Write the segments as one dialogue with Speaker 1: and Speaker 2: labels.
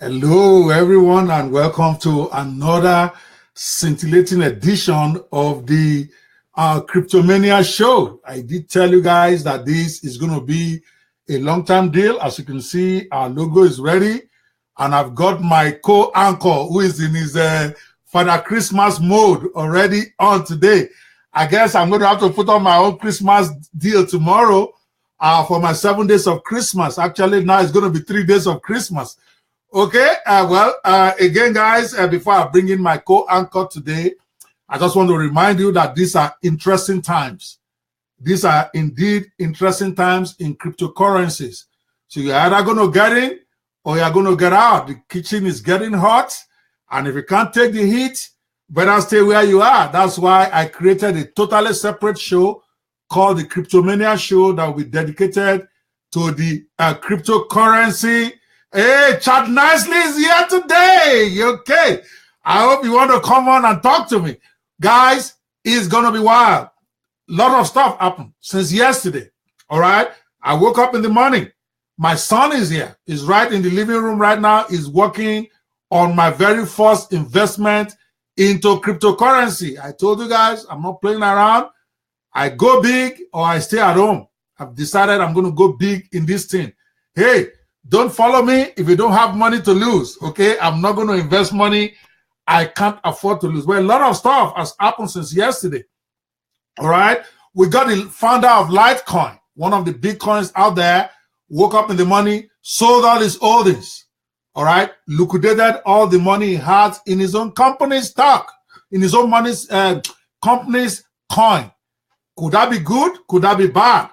Speaker 1: Hello, everyone, and welcome to another scintillating edition of the Cryptomania show. I did tell you guys that this is going to be a long-term deal. As you can see, our logo is ready, and I've got my co-anchor who is in his Father Christmas mode already on today. I guess I'm going to have to put on my own Christmas deal tomorrow for my 7 days of Christmas. Actually, now it's going to be 3 days of Christmas. Okay, again, guys, before I bring in my co-anchor today, I just want to remind you that these are interesting times. These are indeed interesting times in cryptocurrencies. So you're either going to get in or you're going to get out. The kitchen is getting hot, and if you can't take the heat, better stay where you are. That's why I created a totally separate show called the Cryptomania Show that will be dedicated to the cryptocurrency. Hey, Chad Nicely is here today. Okay. I hope you want to come on and talk to me. Guys, it's going to be wild. A lot of stuff happened since yesterday. All right. I woke up in the morning. My son is here. He's right in the living room right now. He's working on my very first investment into cryptocurrency. I told you guys, I'm not playing around. I go big or I stay at home. I've decided I'm going to go big in this thing. Hey, don't follow me if you don't have money to lose, okay? I'm not going to invest money I can't afford to lose. Well, a lot of stuff has happened since yesterday, all right? We got the founder of Litecoin, one of the big coins out there, woke up in the morning, sold all his holdings, all right? Liquidated all the money he had in his own company's stock, in his own money's company's coin. Could that be good? Could that be bad?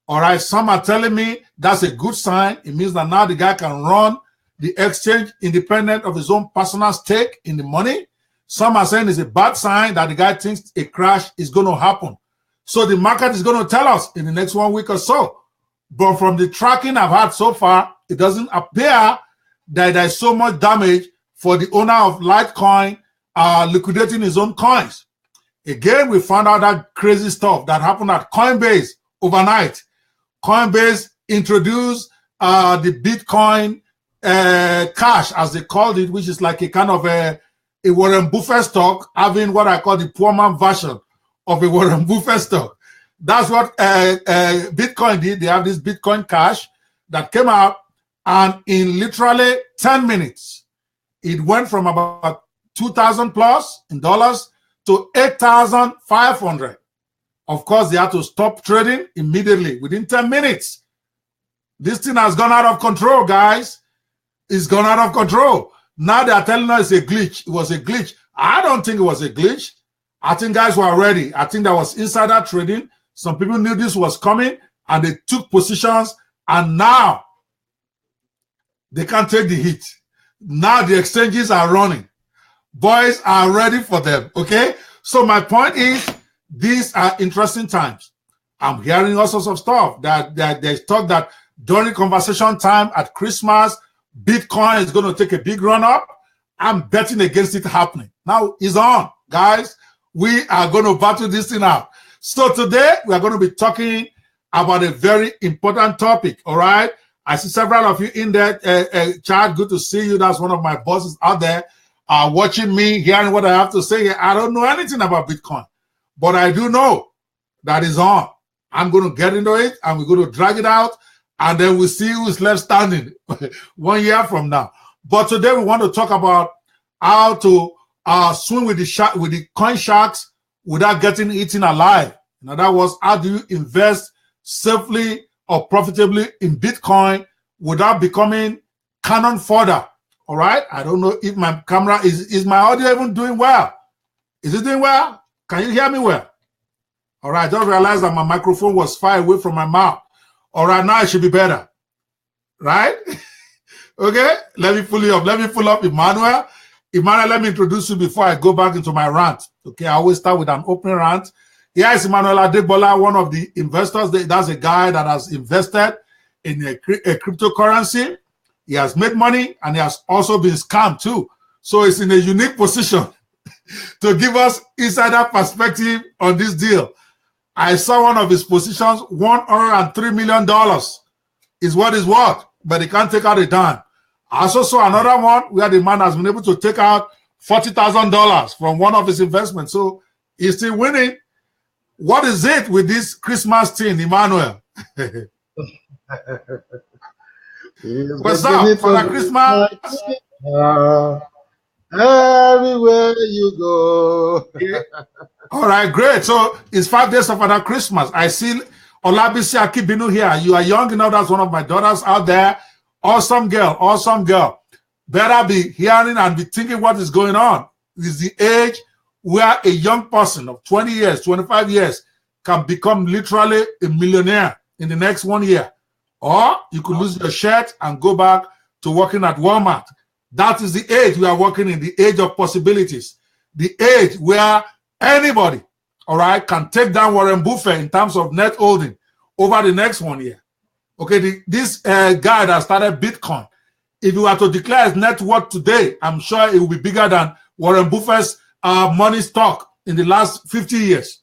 Speaker 1: All right, some are telling me that's a good sign. It means that now the guy can run the exchange independent of his own personal stake in the money. Some are saying it's a bad sign that the guy thinks a crash is going to happen. So the market is going to tell us in the next 1 week or so. But from the tracking I've had so far, it doesn't appear that there's so much damage for the owner of Litecoin liquidating his own coins. Again, we found out that crazy stuff that happened at Coinbase overnight. Coinbase introduced the Bitcoin cash, as they called it, which is like a kind of a Warren Buffett stock, having what I call the poor man version of a Warren Buffett stock. That's what Bitcoin did. They have this Bitcoin cash that came out, and in literally 10 minutes, it went from about 2,000 plus in dollars to 8,500. Of course, they had to stop trading immediately within 10 minutes. This thing has gone out of control, guys. It's gone out of control. Now they are telling us it's a glitch. It was a glitch. I don't think it was a glitch. I think guys were ready. I think there was insider trading. Some people knew this was coming, and they took positions, and now they can't take the hit. Now the exchanges are running. Boys are ready for them, okay? So my point is, these are interesting times. I'm hearing all sorts of stuff that there's talk that during conversation time at Christmas, Bitcoin is going to take a big run up. I'm betting against it happening. Now it's on, guys. We are going to battle this thing out. So today we are going to be talking about a very important topic. All right. I see several of you in there. Chad, good to see you. That's one of my bosses out there watching me, hearing what I have to say. I don't know anything about Bitcoin. But I do know that is on. I'm going to get into it, and we're going to drag it out, and then we'll see who's left standing 1 year from now. But today we want to talk about how to swim with the coin sharks without getting eaten alive. In other words, how do you invest safely or profitably in Bitcoin without becoming cannon fodder? All right? I don't know if my camera is my audio even doing well. Is it doing well? Can you hear me well? All right, I just realized that my microphone was far away from my mouth. All right, now it should be better. Right? Okay, let me pull you up. Let me pull up Emmanuel. Emmanuel, let me introduce you before I go back into my rant. Okay, I always start with an opening rant. Here is Emmanuel Adebola, one of the investors. That's a guy that has invested in a cryptocurrency. He has made money, and he has also been scammed too. So it's in a unique position to give us insider perspective on this deal. I saw one of his positions, $103 million is what is worth, but he can't take out a dime. I also saw another one where the man has been able to take out $40,000 from one of his investments. So he's still winning. What is it with this Christmas thing, Emmanuel? What's up, Father Christmas?
Speaker 2: Everywhere you go.
Speaker 1: Yeah. All right, great. So it's 5 days of Father Christmas. I see Olabisi Akibinu here. You are young enough. That's one of my daughters out there. Awesome girl, awesome girl. Better be hearing and be thinking what is going on. This is the age where a young person of 20 years, 25 years can become literally a millionaire in the next 1 year. Or you could lose your shirt and go back to working at Walmart. That is the age we are working in, the age of possibilities. The age where anybody, all right, can take down Warren Buffett in terms of net holding over the next 1 year. Okay, this guy that started Bitcoin, if you were to declare his net worth today, I'm sure it will be bigger than Warren Buffett's money stock in the last 50 years.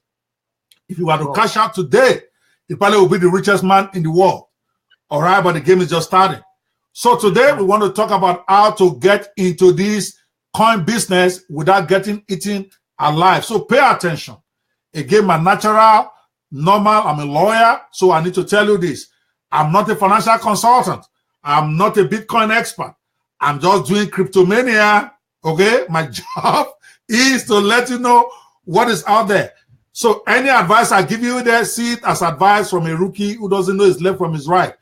Speaker 1: If you were to cash out today, he probably will be the richest man in the world. All right, but the game is just starting. So today we want to talk about how to get into this coin business without getting eaten alive. So pay attention. Again, my natural, normal, I'm a lawyer, so I need to tell you this. I'm not a financial consultant. I'm not a Bitcoin expert. I'm just doing Cryptomania, okay? My job is to let you know what is out there. So any advice I give you there, see it as advice from a rookie who doesn't know his left from his right.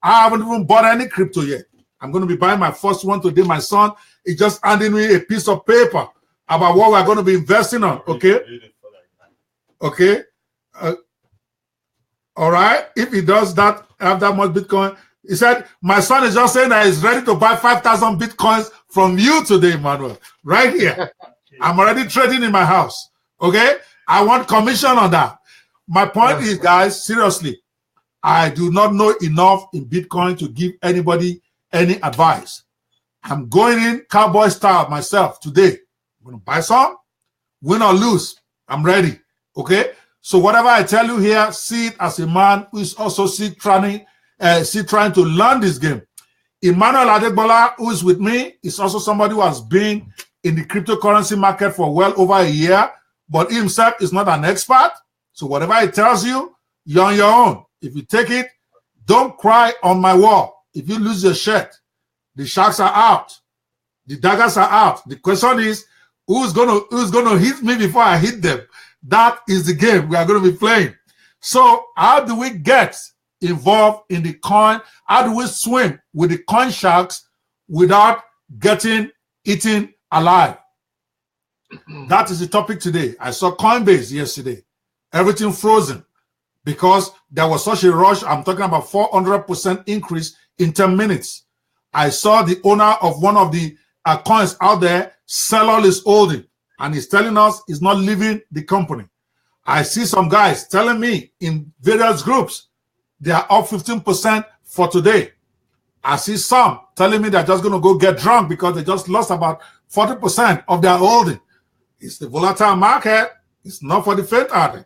Speaker 1: I haven't even bought any crypto yet. I'm going to be buying my first one today. My son is just handing me a piece of paper about what we're going to be investing on, okay? Okay. All right. If he does that, have that much Bitcoin, he said, my son is just saying that he's ready to buy 5,000 Bitcoins from you today, Manuel. Right here. I'm already trading in my house. Okay. I want commission on that. My point is, guys, seriously, I do not know enough in Bitcoin to give anybody any advice. I'm going in cowboy style myself today. I'm going to buy some, win or lose. I'm ready. Okay. So whatever I tell you here, see it as a man who is also trying to learn this game. Emmanuel Adegbola, who is with me, is also somebody who has been in the cryptocurrency market for well over a year, but he himself is not an expert. So whatever he tells you, you're on your own. If you take it, don't cry on my wall. If you lose your shirt, the sharks are out. The daggers are out. The question is, who's gonna hit me before I hit them? That is the game we are going to be playing. So how do we get involved in the coin? How do we swim with the coin sharks without getting eaten alive? That is the topic today. I saw Coinbase yesterday. Everything frozen because there was such a rush. I'm talking about 400% increase in 10 minutes. I saw the owner of one of the coins out there sell all his holding. And he's telling us he's not leaving the company. I see some guys telling me in various groups they are up 15% for today. I see some telling me they're just going to go get drunk because they just lost about 40% of their holding. It's the volatile market. It's not for the faint-hearted.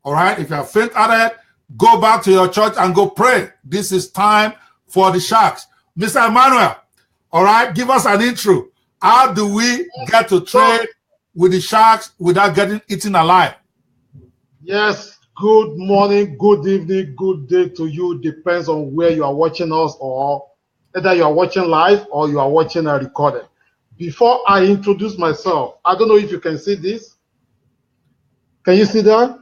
Speaker 1: All right? If you're faint-hearted, go back to your church and go pray. This is time for the sharks. Mr. Emmanuel, all right, give us an intro. How do we get to trade with the sharks without getting eaten alive?
Speaker 2: Yes, good morning, good evening, good day to you. Depends on where you are watching us, or either you are watching live or you are watching a recording. Before I introduce myself, I don't know if you can see this. Can you see that?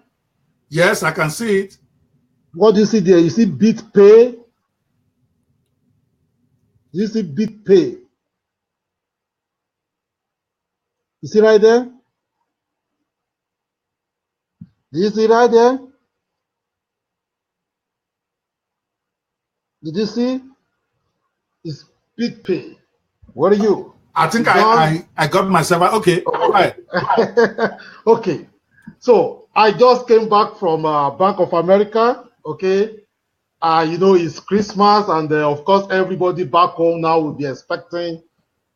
Speaker 1: Yes, I can see it.
Speaker 2: What do you see there? You see BitPay? You see BitPay? You see right there? Do you see right there? Did you see? It's BitPay. What are you?
Speaker 1: I think I got myself. Okay, all right.
Speaker 2: Okay. So I just came back from Bank of America. Okay. You know, it's Christmas, and of course, everybody back home now will be expecting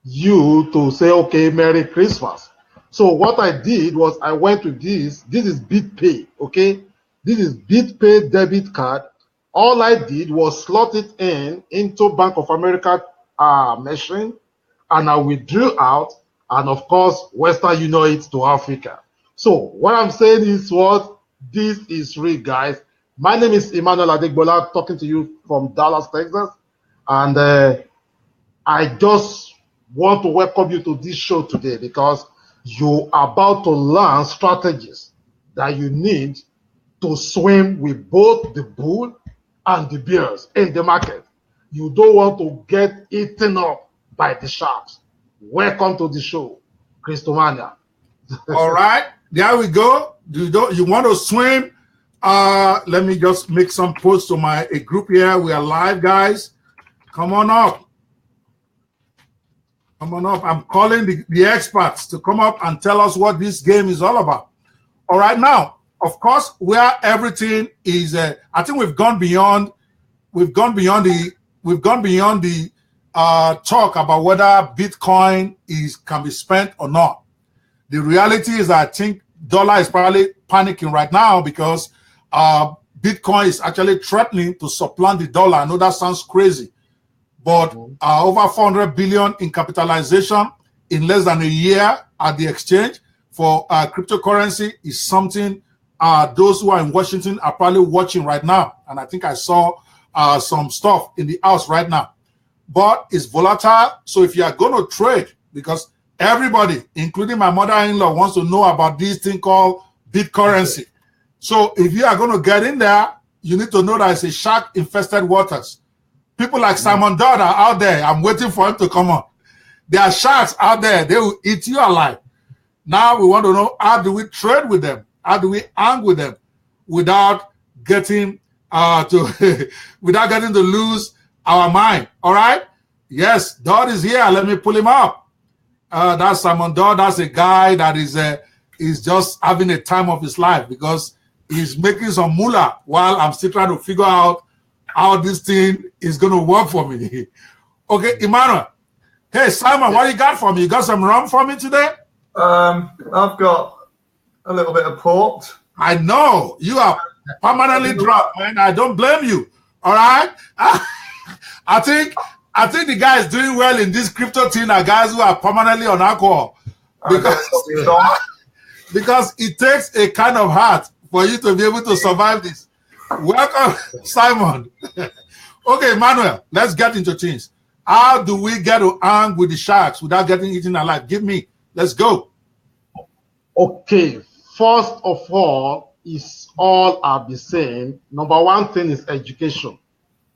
Speaker 2: you to say, okay, Merry Christmas. So what I did was I went to this. This is BitPay. Okay. This is BitPay debit card. All I did was slot it into Bank of America machine, and I withdrew out, and of course, Western Union it to Africa. So what I'm saying is what this is real, guys. My name is Emmanuel Adegbola, talking to you from Dallas, Texas, and I just want to welcome you to this show today because you're about to learn strategies that you need to swim with both the bull and the bears in the market. You don't want to get eaten up by the sharks. Welcome to the show, Cryptomania.
Speaker 1: All right, there we go. You want to swim? Let me just make some posts to my group here. We are live, guys. Come on up. Come on up. I'm calling the experts to come up and tell us what this game is all about. All right, now, of course, where everything is, I think we've gone beyond the talk about whether Bitcoin can be spent or not. The reality is that I think dollar is probably panicking right now because Bitcoin is actually threatening to supplant the dollar. I know that sounds crazy, but over 400 billion in capitalization in less than a year at the exchange for cryptocurrency is something those who are in Washington are probably watching right now. And I think I saw some stuff in the house right now. But it's volatile. So if you are going to trade, because everybody, including my mother-in-law, wants to know about this thing called Bitcurrency. So if you are going to get in there, you need to know that it's a shark-infested waters. People like Simon Dodd are out there. I'm waiting for him to come on. There are sharks out there. They will eat you alive. Now we want to know, how do we trade with them? How do we hang with them without getting without getting to lose our mind? All right. Yes, Dodd is here. Let me pull him up. That's Simon Dodd. That's a guy that is just having a time of his life because he's making some moolah while I'm still trying to figure out how this thing is going to work for me. Okay, Emmanuel. Hey, Simon, what you got for me? You got some rum for me today?
Speaker 3: I've got a little bit of port.
Speaker 1: I know. You are permanently drunk, man. I don't blame you. All right? I think the guys doing well in this crypto thing are guys who are permanently on alcohol. Because it takes a kind of heart for you to be able to survive this. Welcome, Simon. Okay, Manuel, let's get into things. How do we get to hang with the sharks without getting eaten alive? Give me. Let's go.
Speaker 2: Okay, first of all, it's all I'll be saying. Number one thing is education.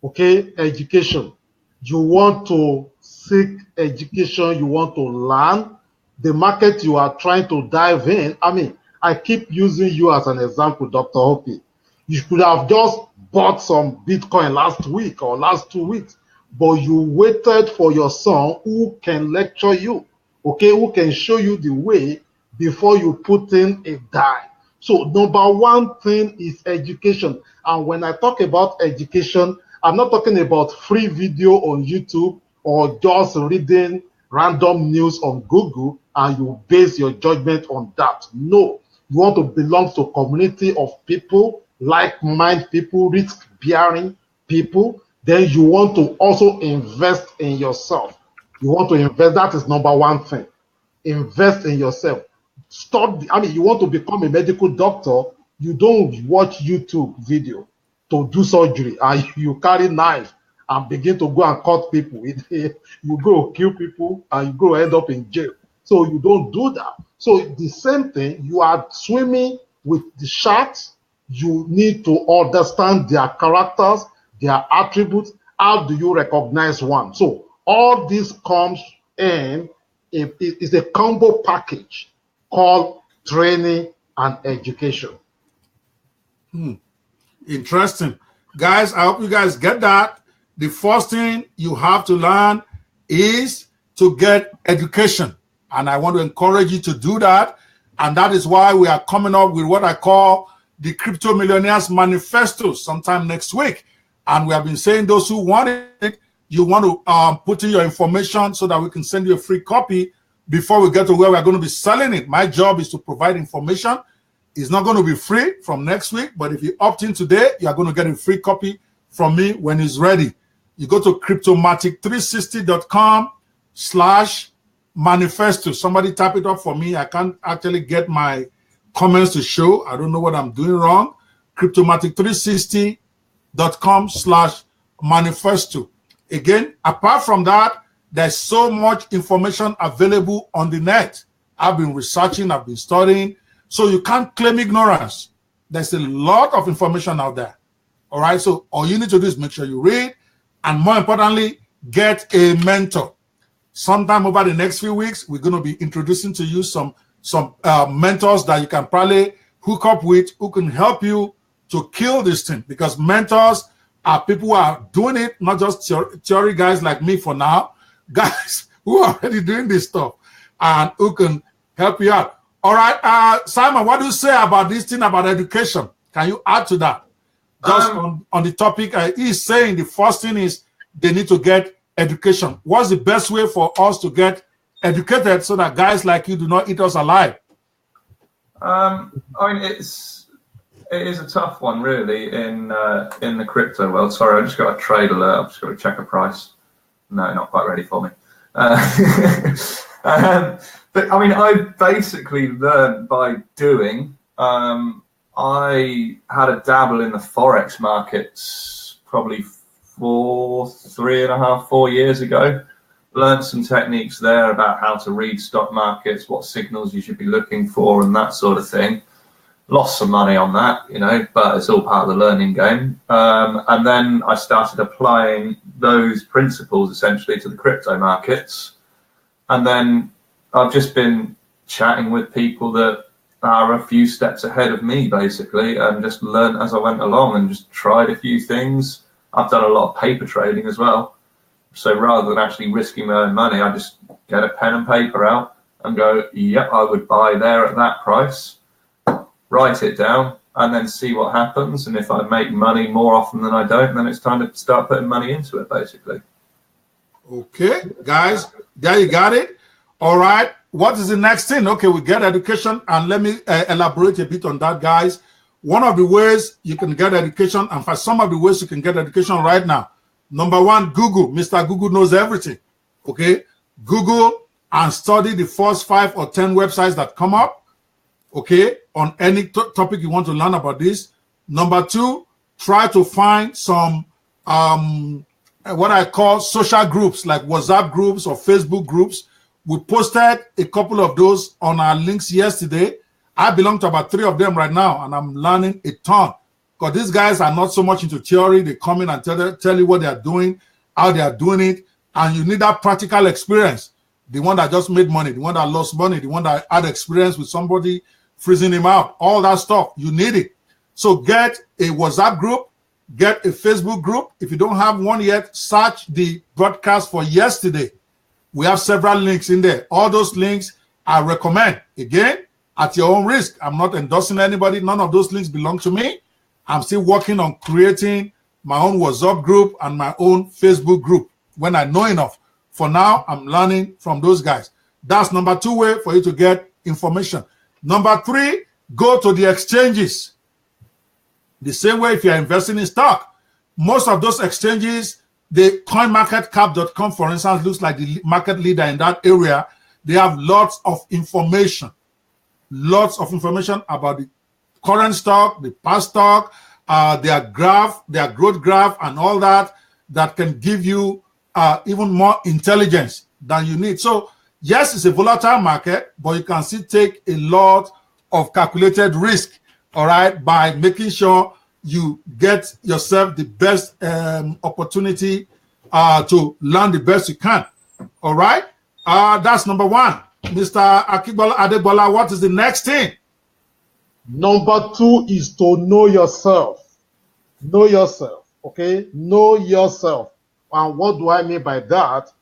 Speaker 2: Okay, education. You want to seek education, you want to learn the market you are trying to dive in. I mean, I keep using you as an example, Dr. Hopi. You could have just bought some Bitcoin last week or last 2 weeks, but you waited for your son who can lecture you, okay, who can show you the way before you put in a dime. So number one thing is education. And when I talk about education, I'm not talking about free video on YouTube or just reading random news on Google and you base your judgment on that. No, you want to belong to a community of people, like-minded people, risk-bearing people. Then you want to also invest in yourself. You want to invest. That is number one thing. Invest in yourself. Stop. I mean, you want to become a medical doctor. You don't watch YouTube video to do surgery and you carry knife and begin to go and cut people. You go kill people and you go end up in jail. So you don't do that. So the same thing, you are swimming with the sharks. You need to understand their characters, their attributes. How do you recognize one? So all this comes in, is a combo package called training and education.
Speaker 1: Interesting. Guys, I hope you guys get that. The first thing you have to learn is to get education. And I want to encourage you to do that. And that is why we are coming up with what I call the Crypto Millionaires Manifesto sometime next week. And we have been saying those who want it, you want to put in your information so that we can send you a free copy before we get to where we're going to be selling it. My job is to provide information. It's not going to be free from next week, but if you opt in today, you are going to get a free copy from me when it's ready. you go to cryptomatic360.com/manifesto. Somebody type it up for me. I can't actually get my comments to show. I don't know what I'm doing wrong. Cryptomatic360.com/manifesto. Again, apart from that, there's so much information available on the net. I've been researching, I've been studying, so you can't claim ignorance. There's a lot of information out there. All right, so all you need to do is make sure you read, and more importantly, get a mentor. Sometime over the next few weeks, we're going to be introducing to you some mentors that you can probably hook up with, who can help you to kill this thing, because mentors are people who are doing it, not just theory guys like me for now, guys who are already doing this stuff and who can help you out. All right, Simon, what do you say about this thing about education? Can you add to that? Just on the topic, he's saying the first thing is they need to get education. What's the best way for us to get educated so that guys like you do not eat us alive?
Speaker 3: I mean, it is a tough one, really, in the crypto world. Sorry, I just got a trade alert. I've just got to check a price. No, not quite ready for me. But I mean, I basically learned by doing. I had a dabble in the Forex markets probably 4 years ago. Learned some techniques there about how to read stock markets, what signals you should be looking for, and that sort of thing. Lost some money on that, you know, but it's all part of the learning game. And then I started applying those principles essentially to the crypto markets. And then I've just been chatting with people that are a few steps ahead of me, basically, and just learned as I went along and just tried a few things. I've done a lot of paper trading as well. So rather than actually risking my own money, I just get a pen and paper out and go, yep, I would buy there at that price, write it down, and then see what happens. And if I make money more often than I don't, then it's time to start putting money into it, basically.
Speaker 1: Okay, guys, there you got it. All right, what is the next thing? Okay, we get education, and let me elaborate a bit on that, guys. One of the ways you can get education, and for some of the ways you can get education right now, number one, Google. Mr. Google knows everything. Okay, Google and study the first 5 or 10 websites that come up. Okay, on any topic you want to learn about this. Number two, try to find some what I call social groups like WhatsApp groups or Facebook groups. We posted a couple of those on our links yesterday. I belong to about 3 of them right now, and I'm learning a ton. Because these guys are not so much into theory. They come in and tell you what they are doing, how they are doing it, and you need that practical experience. The one that just made money, the one that lost money, the one that had experience with somebody freezing him out, all that stuff, you need it. So get a WhatsApp group, get a Facebook group. If you don't have one yet, search the broadcast for yesterday. We have several links in there. All those links I recommend. Again, at your own risk. I'm not endorsing anybody. None of those links belong to me. I'm still working on creating my own WhatsApp group and my own Facebook group when I know enough. For now, I'm learning from those guys. That's number 2 way for you to get information. Number 3, go to the exchanges. The same way if you're investing in stock. Most of those exchanges, the coinmarketcap.com, for instance, looks like the market leader in that area. They have lots of information about the current stock, the past stock, their graph, their growth graph, and all that can give you even more intelligence than you need. So, yes, it's a volatile market, but you can still take a lot of calculated risk, all right, by making sure you get yourself the best opportunity to learn the best you can, all right? That's number 1. Mr. Akibola Adebola, what is the next thing?
Speaker 2: Number 2 is to know yourself. Know yourself, okay? Know yourself. And what do I mean by that?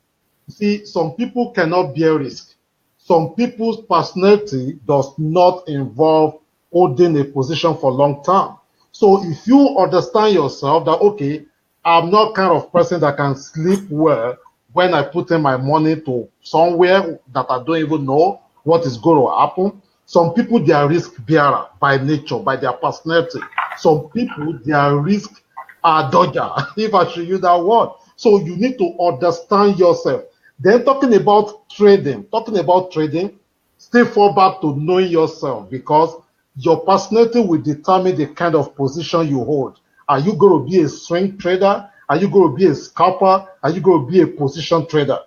Speaker 2: See, some people cannot bear risk. Some people's personality does not involve holding a position for long term. So if you understand yourself that, okay, I'm not kind of person that can sleep well when I put in my money to somewhere that I don't even know what is going to happen. Some people, they are risk bearer by nature, by their personality. Some people, they are risk dodger, if I should use that word. So you need to understand yourself. Then talking about trading, still fall back to knowing yourself, because your personality will determine the kind of position you hold. Are you going to be a swing trader? Are you going to be a scalper? Are you going to be a position trader?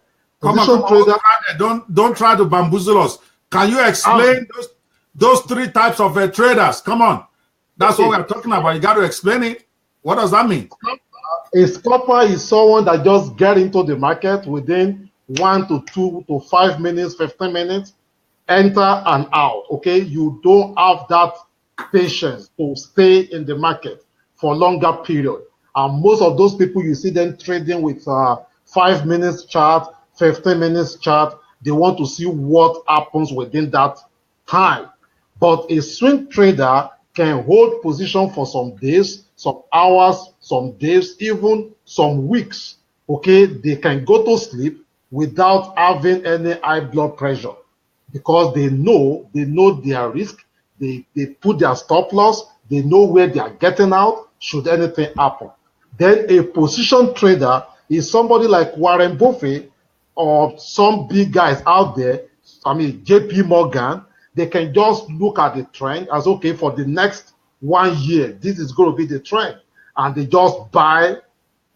Speaker 1: Come on. Don't try to bamboozle us. Can you explain those three types of traders? Come on. That's what we're talking about. You got to explain it. What does that mean?
Speaker 2: A scalper is someone that just get into the market within 1 to 2 to 5 minutes, 15 minutes, enter and out. Okay, you don't have that patience to stay in the market for longer period. And most of those people, you see them trading with 5 minutes chart, 15 minutes chart. They want to see what happens within that time. But a swing trader can hold position for some days, some hours, some days, even some weeks. Okay, they can go to sleep without having any high blood pressure, because they know their risk. They put their stop loss. They know where they are getting out should anything happen. Then a position trader is somebody like Warren Buffett or some big guys out there. I mean, JP Morgan. They can just look at the trend as, okay, for the next 1 year, this is going to be the trend. And they just buy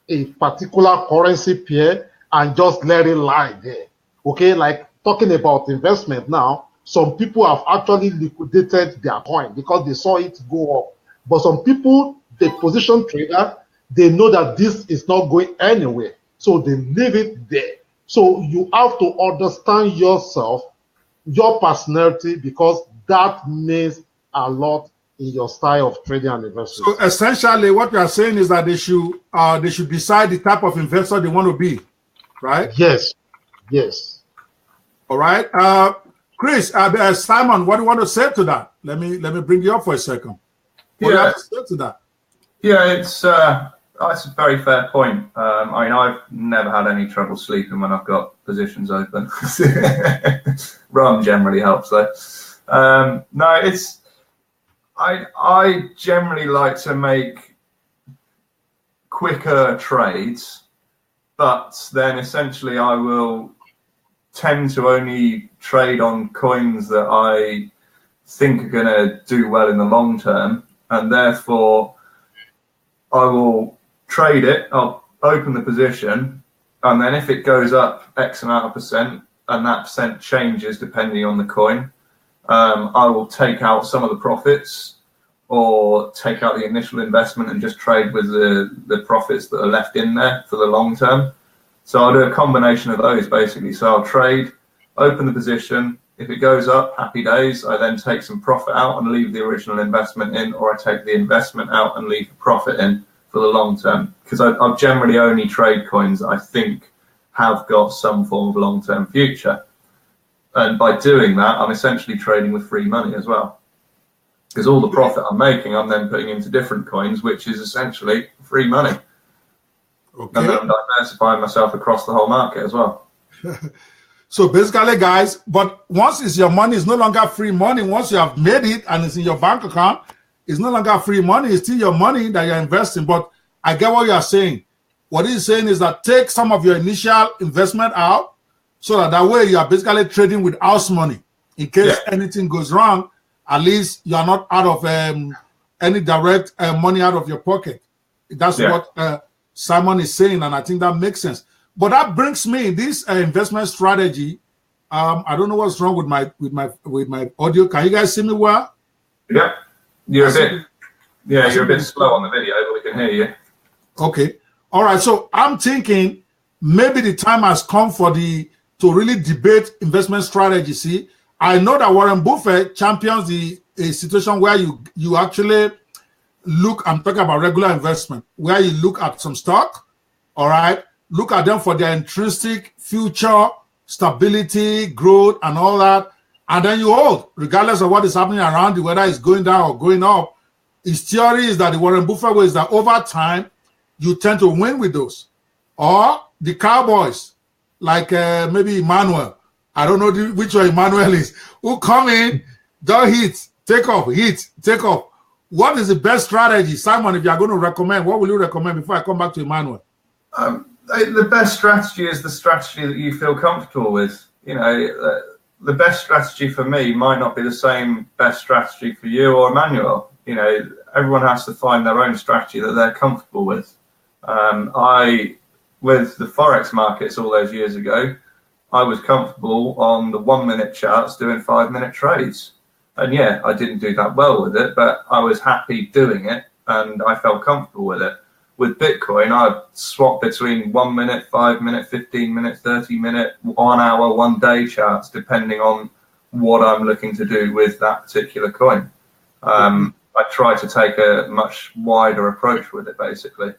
Speaker 2: a particular currency pair and just let it lie there. Okay, like talking about investment now, some people have actually liquidated their coin because they saw it go up. But some people, the position trader, they know that this is not going anywhere. So they leave it there. So you have to understand yourself, your personality, because that means a lot in your style of trading and investing.
Speaker 1: So essentially what you are saying is that they should decide the type of investor they want to be, right?
Speaker 2: Yes.
Speaker 1: All right. Chris, Simon, what do you want to say to that? Let me bring you up for a second. What do you have to say to that?
Speaker 3: Yeah, it's a very fair point. I mean, I've never had any trouble sleeping when I've got positions open. Rum generally helps though. No, I generally like to make quicker trades, but then essentially I will tend to only trade on coins that I think are going to do well in the long term, and therefore I will trade it, I'll open the position, and then if it goes up X amount of percent and that percent changes depending on the coin, I will take out some of the profits or take out the initial investment and just trade with the profits that are left in there for the long term. So I'll do a combination of those basically. So I'll trade, open the position. If it goes up, happy days. I then take some profit out and leave the original investment in, or I take the investment out and leave the profit in for the long term. Because I generally only trade coins that I think have got some form of long-term future. And by doing that, I'm essentially trading with free money as well. Because all the profit I'm making, I'm then putting into different coins, which is essentially free money. Okay. And then I'm diversifying myself across the whole market as well.
Speaker 1: So basically, guys, but once it's your money, it's no longer free money. Once you have made it and it's in your bank account, it's no longer free money. It's still your money that you're investing. But I get what you're saying. What he's saying is that take some of your initial investment out so that way you are basically trading with house money. In case anything goes wrong, at least you are not out of any direct money out of your pocket. That's what Simon is saying, and I think that makes sense. But that brings me this investment strategy. I don't know what's wrong with my audio. Can you guys see me well?
Speaker 3: Yeah, you're a bit slow on the video, but we can hear you.
Speaker 1: Okay, all right. So I'm thinking maybe the time has come to really debate investment strategy. See, I know that Warren Buffett champions a situation where you actually look. I'm talking about regular investment, where you look at some stock, all right. Look at them for their intrinsic future stability, growth, and all that. And then you hold, regardless of what is happening around you, whether it's going down or going up. His theory is that the Warren Buffett way is that over time, you tend to win with those. Or the cowboys, like maybe Emmanuel. I don't know which one Emmanuel is. Who come in, don't hit, take off, hit, take off. What is the best strategy? Simon, if you are going to recommend, what will you recommend before I come back to Emmanuel?
Speaker 3: The best strategy is the strategy that you feel comfortable with. You know, the best strategy for me might not be the same best strategy for you or Emmanuel. You know, everyone has to find their own strategy that they're comfortable with. With the Forex markets all those years ago, I was comfortable on the 1 minute charts doing 5 minute trades. And yeah, I didn't do that well with it, but I was happy doing it and I felt comfortable with it. With Bitcoin, I swap between 1 minute, 5 minute, 15 minute, 30 minute, 1 hour, 1 day charts, depending on what I'm looking to do with that particular coin. I try to take a much wider approach with it, basically.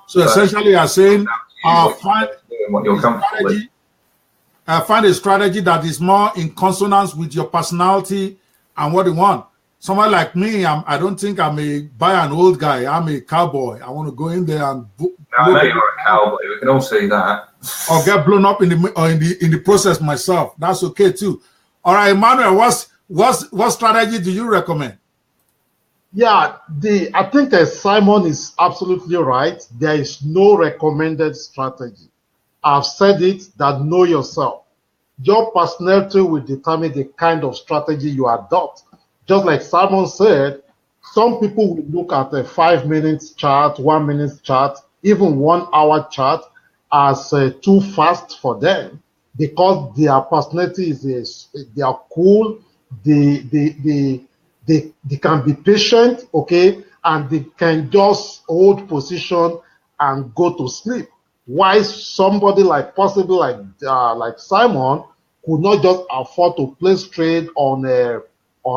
Speaker 1: So essentially, you're saying, find a strategy that is more in consonance with your personality and what you want. Someone like me, I don't think I'm an old guy. I'm a cowboy. I want to go in there and.
Speaker 3: I know you're a cowboy. We can all see that.
Speaker 1: Or get blown up in the process myself. That's okay too. All right, Emmanuel, what strategy do you recommend?
Speaker 2: Yeah, I think Simon is absolutely right. There is no recommended strategy. I've said it, that know yourself. Your personality will determine the kind of strategy you adopt. Just like Simon said, some people will look at a 5 minute chart, 1 minute chart, even 1 hour chart as too fast for them because their personality they are cool, they can be patient, okay, and they can just hold position and go to sleep. Why somebody like Simon could not just afford to place trade on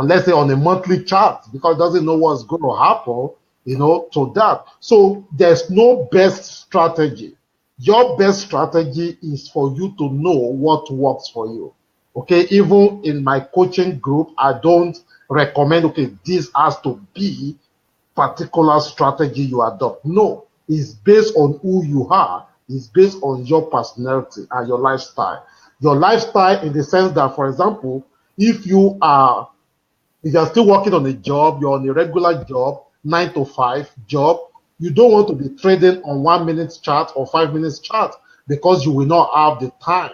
Speaker 2: let's say on a monthly chart because doesn't know what's going to happen, you know, to that. So there's no best strategy. Your best strategy is for you to know what works for you. Okay, even in my coaching group, I don't recommend, okay, this has to be particular strategy you adopt. No, it's based on who you are. It's based on your personality and your lifestyle. Your lifestyle in the sense that, for example, if you are still working on a job, you're on a regular job, 9 to 5 job, you don't want to be trading on 1 minute chart or 5 minutes chart because you will not have the time.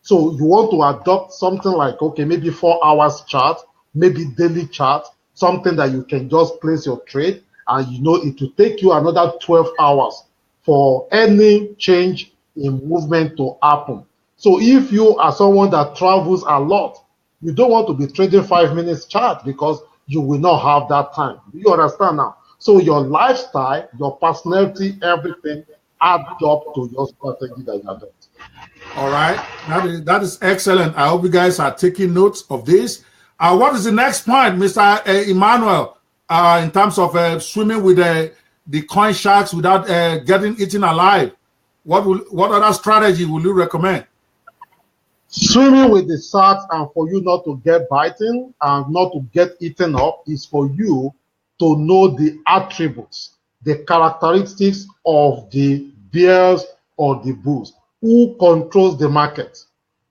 Speaker 2: So you want to adopt something like, okay, maybe 4 hours chart, maybe daily chart, something that you can just place your trade and you know it will take you another 12 hours for any change in movement to happen. So if you are someone that travels a lot, you don't want to be trading 5 minutes chart because you will not have that time. Do you understand now? So your lifestyle, your personality, everything adds up to your strategy that you adopt.
Speaker 1: All right, that is excellent. I hope you guys are taking notes of this. What is the next point, Mr. Emmanuel, in terms of swimming with the coin sharks without getting eaten alive? What other strategy will you recommend?
Speaker 2: Swimming with the sharks and for you not to get bitten and not to get eaten up is for you to know the attributes, the characteristics of the bears or the bulls. Who controls the market?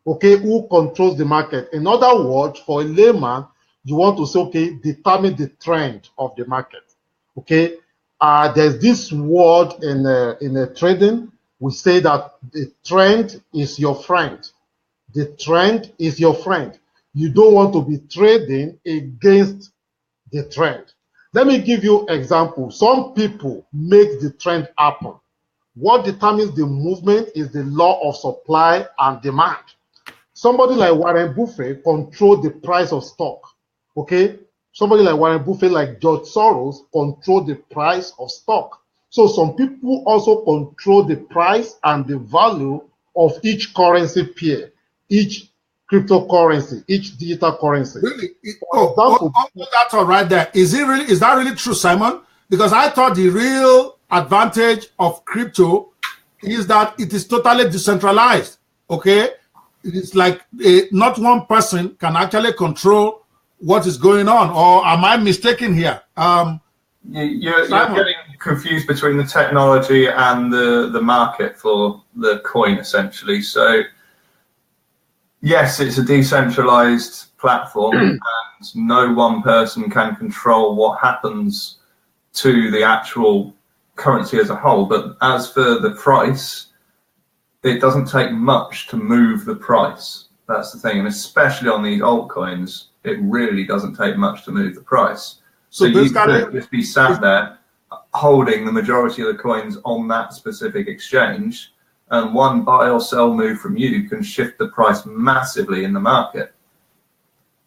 Speaker 2: Okay, who controls the market? In other words, for a layman, you want to say, okay, determine the trend of the market. Okay, there's this word in trading. We say that the trend is your friend. The trend is your friend. You don't want to be trading against the trend. Let me give you an example. Some people make the trend happen. What determines the movement is the law of supply and demand. Somebody like Warren Buffett controls the price of stock. Okay? Somebody like Warren Buffett, like George Soros, control the price of stock. So some people also control the price and the value of each currency pair, each cryptocurrency, each digital currency.
Speaker 1: Really? That's all right there. Is that really true, Simon? Because I thought the real advantage of crypto is that it is totally decentralized. Okay? It's like not one person can actually control what is going on. Or am I mistaken here?
Speaker 3: You're getting confused between the technology and the market for the coin, essentially. So, yes, it's a decentralized platform, and no one person can control what happens to the actual currency as a whole. But as for the price, it doesn't take much to move the price. That's the thing, and especially on these altcoins, it really doesn't take much to move the price. So you could just be sat there holding the majority of the coins on that specific exchange, and one buy or sell move from you can shift the price massively in the market.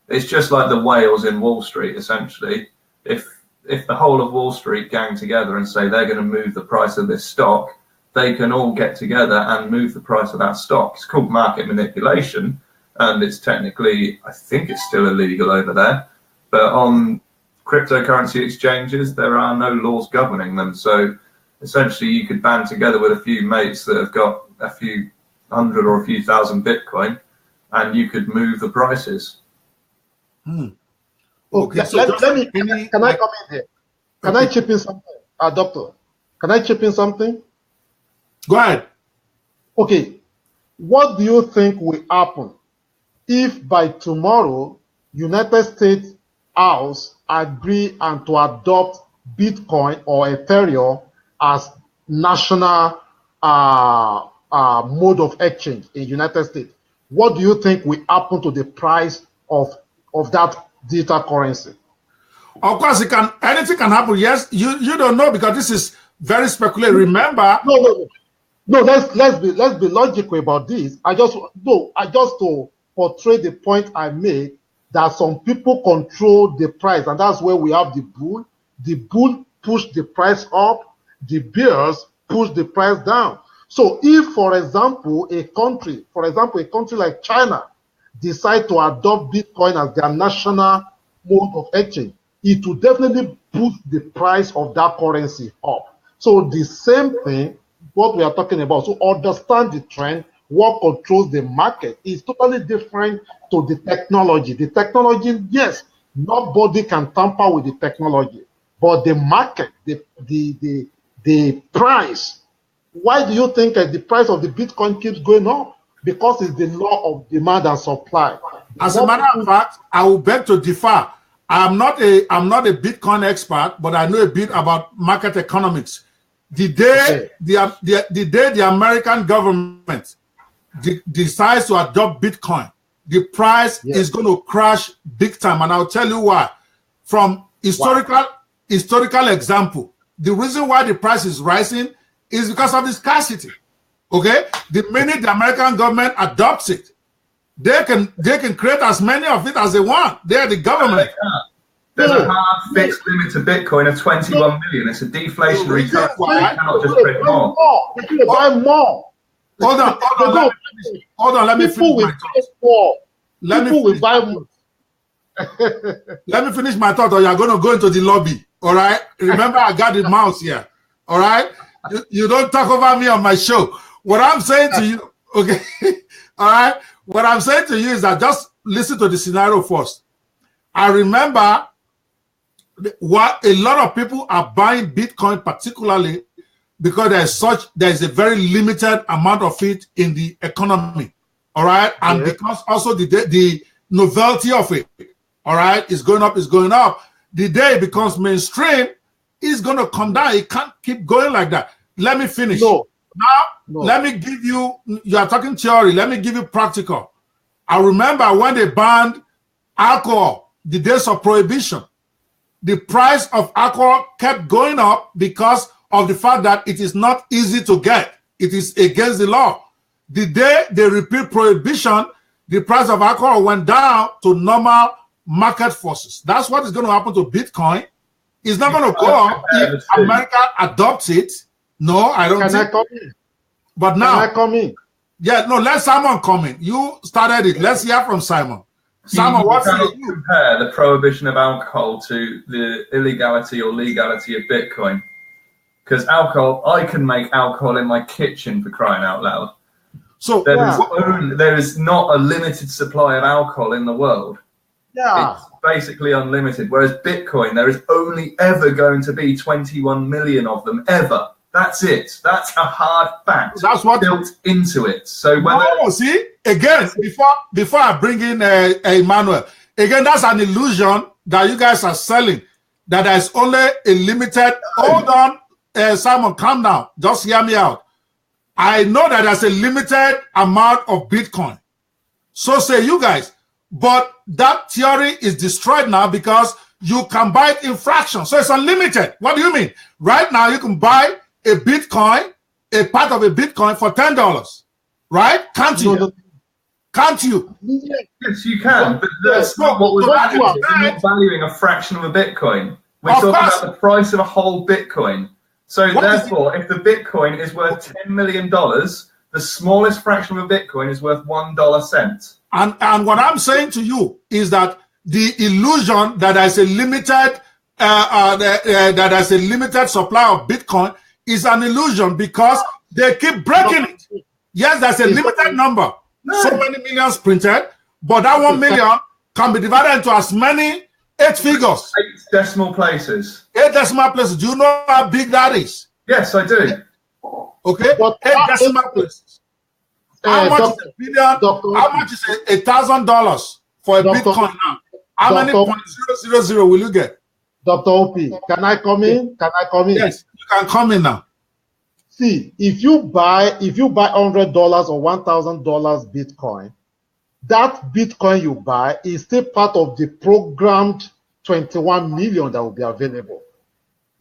Speaker 3: It's just like the whales in Wall Street, essentially. If the whole of Wall Street gang together and say they're going to move the price of this stock, they can all get together and move the price of that stock. It's called market manipulation, and it's technically, I think it's still illegal over there, but on cryptocurrency exchanges, there are no laws governing them. So essentially you could band together with a few mates that have got a few hundred or a few thousand Bitcoin, and you could move the prices.
Speaker 2: Okay, so let me, can I come in here? Can I chip in something? Doctor, can I chip in something?
Speaker 1: Go ahead.
Speaker 2: Okay, what do you think will happen if by tomorrow United States House agree and to adopt Bitcoin or Ethereum as national mode of exchange in United States? What do you think will happen to the price of that digital currency?
Speaker 1: Of course, anything can happen. Yes, you don't know, because this is very speculative. Remember,
Speaker 2: no. Let's be logical about this. I just to portray the point I made, that some people control the price, and that's where we have the bull. The bull push the price up, the bears push the price down. So if, for example, a country like China decide to adopt Bitcoin as their national mode of exchange, it will definitely push the price of that currency up. So the same thing, what we are talking about. So understand the trend. What controls the market is totally different to the technology. The technology, yes, nobody can tamper with the technology, but the market, the price. Why do you think the price of the Bitcoin keeps going up? Because it's the law of demand and supply.
Speaker 1: As a matter of fact, I will beg to differ. I'm not a Bitcoin expert, but I know a bit about market economics. The day the American government decides to adopt Bitcoin, the price is going to crash big time, and I'll tell you why. From historical example, the reason why the price is rising is because of the scarcity. Okay, the minute the American government adopts it, they can create as many of it as they want. They're the government.
Speaker 3: There's a hard fixed limit to Bitcoin of 21 million. It's a deflationary currency. You cannot just print more.
Speaker 2: You buy more.
Speaker 1: Hold on. Let me finish my thought, or you're going to go into the lobby. All right. Remember, I got the mouse here. All right. You don't talk over me on my show. What I'm saying to you, okay. All right. What I'm saying to you is that just listen to the scenario first. I remember what a lot of people are buying Bitcoin, particularly because there's a very limited amount of it in the economy, all right, and because also the novelty of it, all right, is going up. The day it becomes mainstream, it's going to come down. It can't keep going like that. Let me finish. Let me give you. You are talking theory. Let me give you practical. I remember when they banned alcohol, the days of prohibition. The price of alcohol kept going up because of the fact that it is not easy to get. It is against the law. The day they repeat prohibition, the price of alcohol went down to normal market forces. That's what is going to happen to Bitcoin. It's not going to go up if America adopts it. No, I don't think. Can I come in? But now,
Speaker 2: can I come in?
Speaker 1: Yeah, no, let Simon come in. You started it. Let's hear from Simon. Simon, what's
Speaker 3: you compare the prohibition of alcohol to the illegality or legality of Bitcoin? Because alcohol, I can make alcohol in my kitchen, for crying out loud.
Speaker 1: So
Speaker 3: there is not a limited supply of alcohol in the world.
Speaker 2: Yeah.
Speaker 3: It's basically unlimited. Whereas Bitcoin, there is only ever going to be 21 million of them, ever. That's it. That's a hard fact.
Speaker 1: That's what
Speaker 3: built into it. So
Speaker 1: see, again, before I bring in Emmanuel, again, that's an illusion that you guys are selling. That there's only a limited. Hold on, Simon, calm down. Just hear me out. I know that there's a limited amount of Bitcoin. So say you guys. But that theory is destroyed now because you can buy it in fractions. So it's unlimited. What do you mean? Right now, you can buy a Bitcoin, a part of a Bitcoin for $10. Right? Can't you?
Speaker 2: No.
Speaker 1: Can't you?
Speaker 3: Yes, you can. But that's not what we're valuing. We're not valuing a fraction of a Bitcoin. We're talking about the price of a whole Bitcoin. So therefore, if the Bitcoin is worth $10 million, the smallest fraction of a Bitcoin is worth $1.
Speaker 1: And what I'm saying to you is that the illusion that there's a limited that there's a limited supply of Bitcoin is an illusion because they keep breaking it. Yes, there's a limited number, so many millions printed, but that 1 million can be divided into as many 8 figures.
Speaker 3: 8 decimal places.
Speaker 1: 8 decimal places. Do you know how big that is?
Speaker 3: Yes, I do.
Speaker 1: Okay,
Speaker 2: but
Speaker 1: 8 decimal places. How much is a billion? How much is $1,000 for a Bitcoin now? How many .000 will you get?
Speaker 2: Dr. OP, can I come in? Can I come in?
Speaker 1: Yes, you can come in now.
Speaker 2: See, if you buy $100 or $1,000 Bitcoin, that Bitcoin you buy is still part of the programmed 21 million that will be available.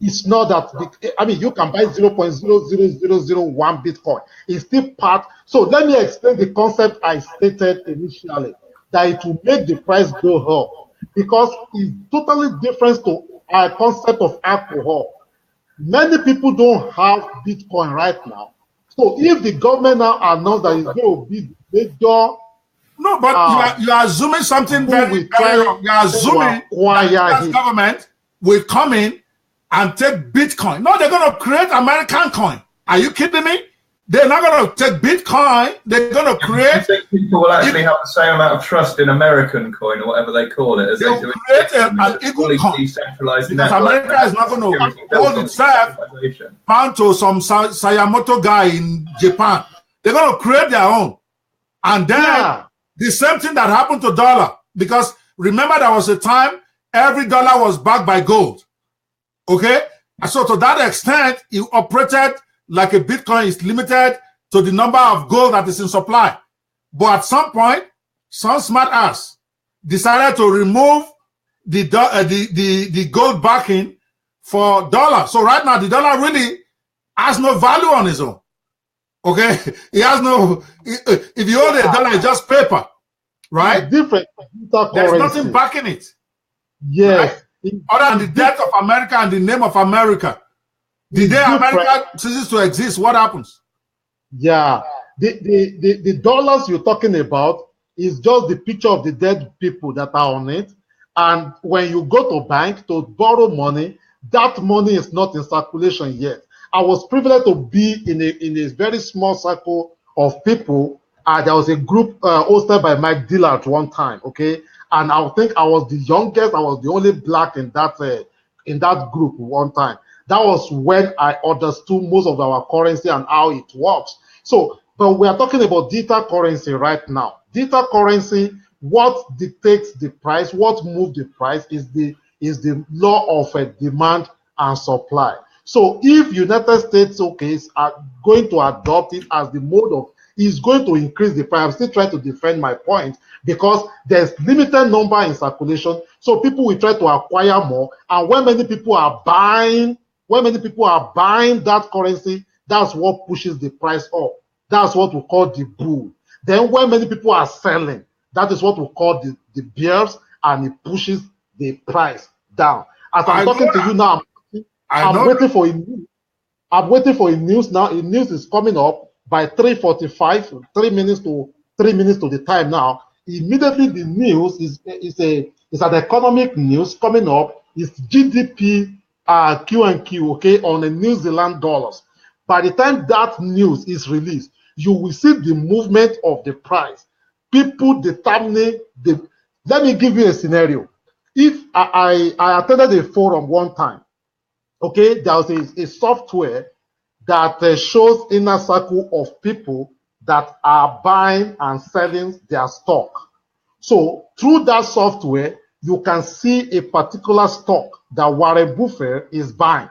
Speaker 2: It's not that big. I mean, you can buy 0.00001 Bitcoin. It's still part. So let me explain the concept I stated initially, that it will make the price go up because it's totally different to our concept of alcohol. Many people don't have Bitcoin right now. So if the government now announced that it's going to be major.
Speaker 1: No, but you are assuming something very wrong. You are assuming that the government will come in and take Bitcoin. No, they're going to create American coin. Are you kidding me? They're not going to take Bitcoin. They're going to create.
Speaker 3: I think people will actually have the same amount of trust in American coin or whatever they call it as they do in
Speaker 1: create an equal coin.
Speaker 3: Decentralized
Speaker 1: because
Speaker 3: network.
Speaker 1: America is not going to hold itself bound to some Sayamoto guy in Japan. They're going to create their own. And then the same thing that happened to dollar. Because remember, there was a time every dollar was backed by gold. Okay, and so to that extent, you operated like a Bitcoin is limited to the number of gold that is in supply. But at some point, some smart ass decided to remove the gold backing for dollar. So right now, the dollar really has no value on its own. Okay, it has no. If you hold a dollar, it's just paper, right?
Speaker 2: Different.
Speaker 1: There's nothing backing it.
Speaker 2: Yes.
Speaker 1: Right? Other than the death of America and the name of America. The day America ceases to exist, what happens?
Speaker 2: Yeah. The dollars you're talking about is just the picture of the dead people that are on it. And when you go to bank to borrow money, that money is not in circulation yet. I was privileged to be in a very small circle of people. There was a group hosted by Mike Dillard at one time, okay? And I think I was the youngest. I was the only black in that group one time. That was when I understood most of our currency and how it works. So, but we are talking about digital currency right now. Digital currency, what dictates the price, what moves the price is the law of demand and supply. So if United States, okay, are going to adopt it as the mode of, is going to increase the price. I'm still trying to defend my point because there's limited number in circulation. So people will try to acquire more. And when many people are buying that currency, that's what pushes the price up. That's what we call the bull. Then when many people are selling, that is what we call the bears, and it pushes the price down. As I'm talking to you now, I'm waiting for a news. I'm waiting for a news now. A news is coming up by 3:45, 3 minutes to the time now. Immediately the news is an economic news coming up. It's GDP Q&Q, okay, on the New Zealand dollars. By the time that news is released, you will see the movement of the price. People determining the. Let me give you a scenario. If I attended a forum one time, okay, there was a software that shows inner circle of people that are buying and selling their stock. So through that software, you can see a particular stock that Warren Buffett is buying.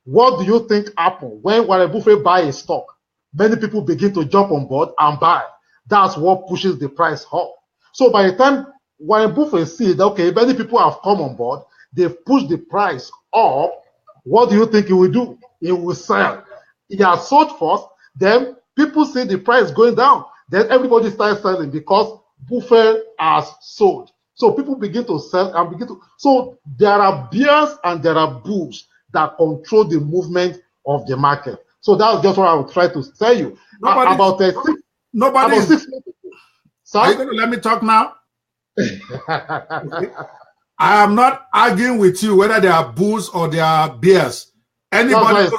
Speaker 2: What do you think happened when Warren Buffett buys a stock? many people begin to jump on board and buy. That's what pushes the price up. So by the time Warren Buffett sees that, okay, many people have come on board, they've pushed the price up, what do you think he will do? He will sell. He has sold first, then people see the price going down, then everybody starts selling because Buffett has sold. So people begin to sell and begin to. So there are bears and there are bulls that control the movement of the market. So that's just what I would try to tell you. About 6 months ago.
Speaker 1: Are you going to let me talk now? Okay. I am not arguing with you whether they are bulls or they are bears. Anybody who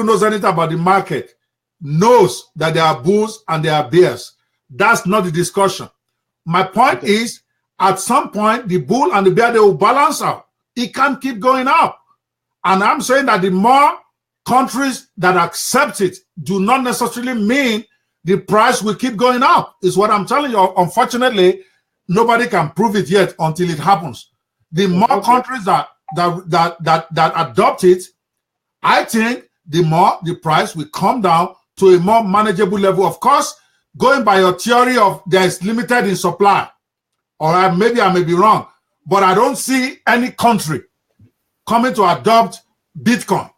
Speaker 1: knows anything about the market knows that there are bulls and there are bears. That's not the discussion. My point is, at some point, the bull and the bear, they will balance out. It can't keep going up. And I'm saying that the more countries that accept it do not necessarily mean the price will keep going up, is what I'm telling you. Unfortunately, nobody can prove it yet until it happens. The more countries that adopt it, I think the more the price will come down to a more manageable level. Of course, going by your theory of there is limited in supply, or maybe I may be wrong, but I don't see any country coming to adopt Bitcoin.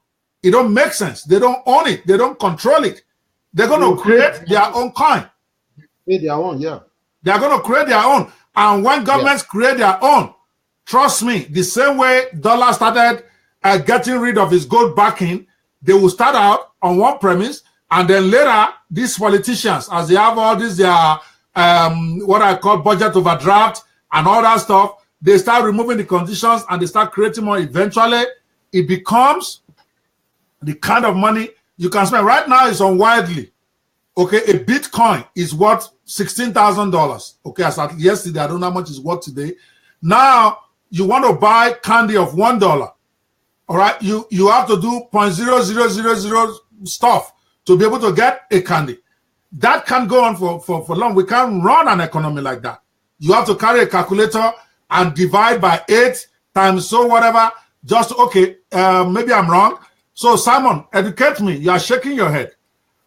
Speaker 1: It don't make sense. They don't own it. They don't control it. They're going to create their own coin.
Speaker 2: Their own, yeah.
Speaker 1: They're going to create their own. And when governments create their own, trust me, the same way dollar started getting rid of its gold backing, they will start out on one premise, and then later, these politicians, as they have all this, their what I call budget overdraft and all that stuff, they start removing the conditions and they start creating more. Eventually, it becomes the kind of money you can spend. Right now, it's unwidely. Okay, a Bitcoin is worth $16,000. Okay, as at yesterday, I don't know how much it's worth today. Now, you want to buy candy of $1. All right, you have to do 0.0000 stuff to be able to get a candy. That can't go on for long. We can't run an economy like that. You have to carry a calculator and divide by 8 times so whatever. Just, okay, maybe I'm wrong. So, Simon, educate me. You are shaking your head.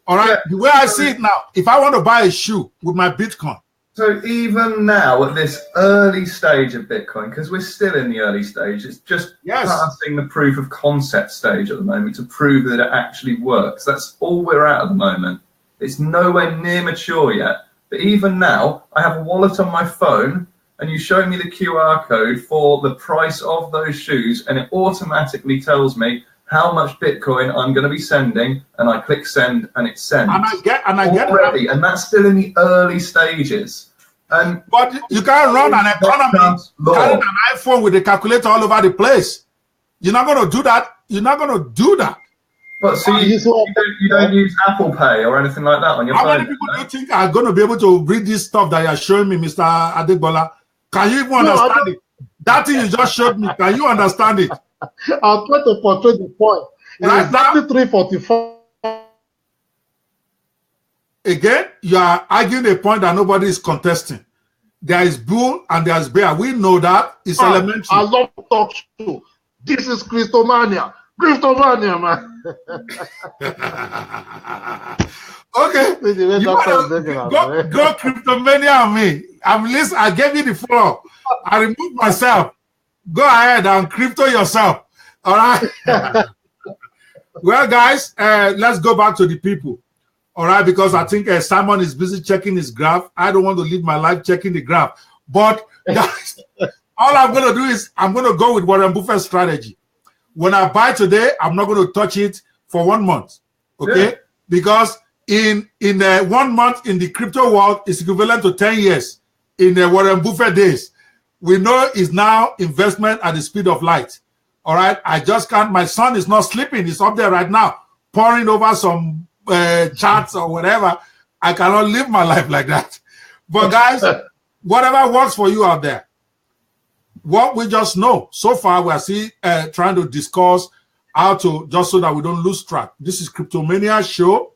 Speaker 1: All right, the way I see it now, if I want to buy a shoe with my Bitcoin.
Speaker 3: So even now at this early stage of Bitcoin, because we're still in the early stage, it's just passing the proof of concept stage at the moment to prove that it actually works. That's all we're at the moment. It's nowhere near mature yet. But even now, I have a wallet on my phone and you show me the QR code for the price of those shoes and it automatically tells me how much Bitcoin I'm going to be sending, and I click send, and it sends. And I get already, and that's still in the early stages.
Speaker 1: But you can't run an economy carrying an iPhone with a calculator all over the place. You're not going to do that. You're not going to do that.
Speaker 3: But so you don't use Apple Pay or anything like that on your phone?
Speaker 1: How many people do you think are going to be able to read this stuff that you're showing me, Mr. Adegbola? Can you even understand it? That thing you just showed me, can you understand it?
Speaker 2: I'll try to portray the point.
Speaker 1: Right now,
Speaker 2: 344.
Speaker 1: Again, you are arguing a point that nobody is contesting. There is bull and there is bear. We know that. It's elementary.
Speaker 2: I love talk show. This is Cryptomania. Cryptomania, man.
Speaker 1: Okay. Go Cryptomania on me. I gave you the floor. I removed myself. Go ahead and crypto yourself. All right. Well, guys, let's go back to the people. All right, because I think Simon is busy checking his graph. I don't want to live my life checking the graph. But guys, all I'm going to do is I'm going to go with Warren Buffett's strategy. When I buy today, I'm not going to touch it for 1 month. Okay? Yeah. Because in 1 month in the crypto world is equivalent to 10 years in the Warren Buffett days. We know it's now investment at the speed of light. All right. I just can't. My son is not sleeping. He's up there right now, poring over some charts or whatever. I cannot live my life like that. But guys, whatever works for you out there, what we just know so far, we are still trying to discuss how to, just so that we don't lose track. This is Cryptomania show.